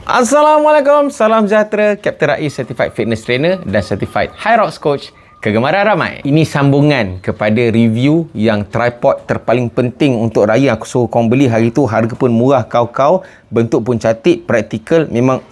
Assalamualaikum, salam sejahtera. Captain Rais, Certified Fitness Trainer dan Certified High Rocks Coach. Kegemaran ramai. Ini sambungan kepada review yang tripod terpaling penting untuk raya aku suruh kau beli hari tu. Harga pun murah kau-kau, bentuk pun cantik, praktikal, memang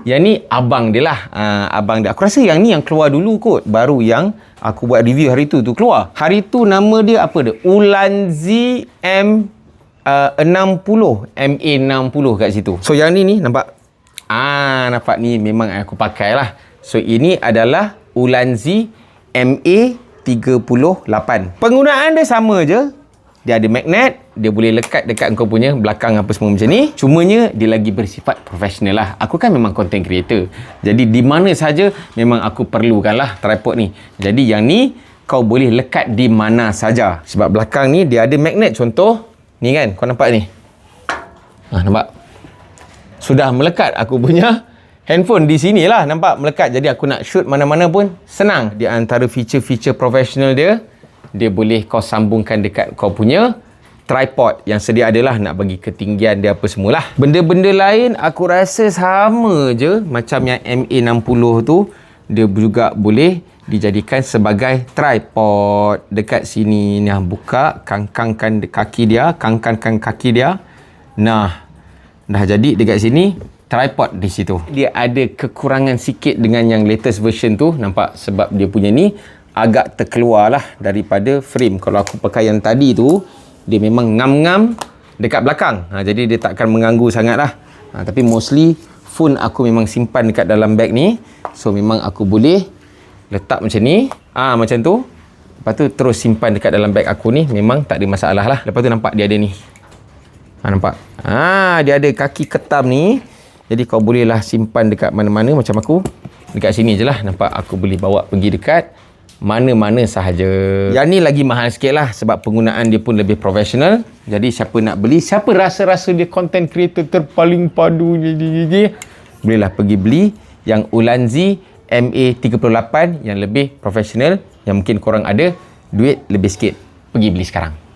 yang ni abang dia lah. Abang dia. Aku rasa yang ni yang keluar dulu kot. Baru yang aku buat review hari tu keluar. Hari tu nama dia apa dia? Ulanzi M60 MA60 kat situ. So yang ni nampak. Nampak ni memang aku pakai lah. So ini adalah Ulanzi MA38. Penggunaan dia sama je. Dia ada magnet, dia boleh lekat dekat kau punya belakang apa semua macam ni. Cumanya dia lagi bersifat profesional lah. Aku kan memang content creator. Jadi di mana saja memang aku perlukan lah tripod ni. Jadi yang ni kau boleh lekat di mana saja. Sebab belakang ni dia ada magnet. Contoh ni kan, kau nampak ni. Nampak? Sudah melekat aku punya handphone di sini lah, nampak melekat. Jadi aku nak shoot mana-mana pun senang. Di antara feature-feature profesional dia boleh kau sambungkan dekat kau punya tripod yang sedia adalah nak bagi ketinggian dia apa semualah. Benda-benda lain aku rasa sama je macam yang MA60 tu. Dia juga boleh dijadikan sebagai tripod. Dekat sini ni, buka, kangkangkan kaki dia. Nah, dah jadi dekat sini tripod di situ. Dia ada kekurangan sikit dengan yang latest version tu, nampak? Sebab dia punya ni agak terkeluar lah daripada frame. Kalau aku pakai yang tadi tu, dia memang ngam-ngam dekat belakang. Jadi dia takkan mengganggu sangat lah. Tapi mostly phone aku memang simpan dekat dalam bag ni. So memang aku boleh letak macam ni. Macam tu. Lepas tu terus simpan dekat dalam bag aku ni. Memang tak ada masalah lah. Lepas tu nampak dia ada ni. Nampak? Dia ada kaki ketam ni. Jadi kau bolehlah simpan dekat mana-mana macam aku. Dekat sini je lah. Nampak? Aku boleh bawa pergi dekat mana-mana sahaja. Yang ni lagi mahal sikit lah. Sebab penggunaan dia pun lebih profesional. Jadi siapa nak beli, siapa rasa-rasa dia content creator terpaling padu, bolehlah pergi beli yang Ulanzi MA38 yang lebih profesional. Yang mungkin korang ada duit lebih sikit. Pergi beli sekarang.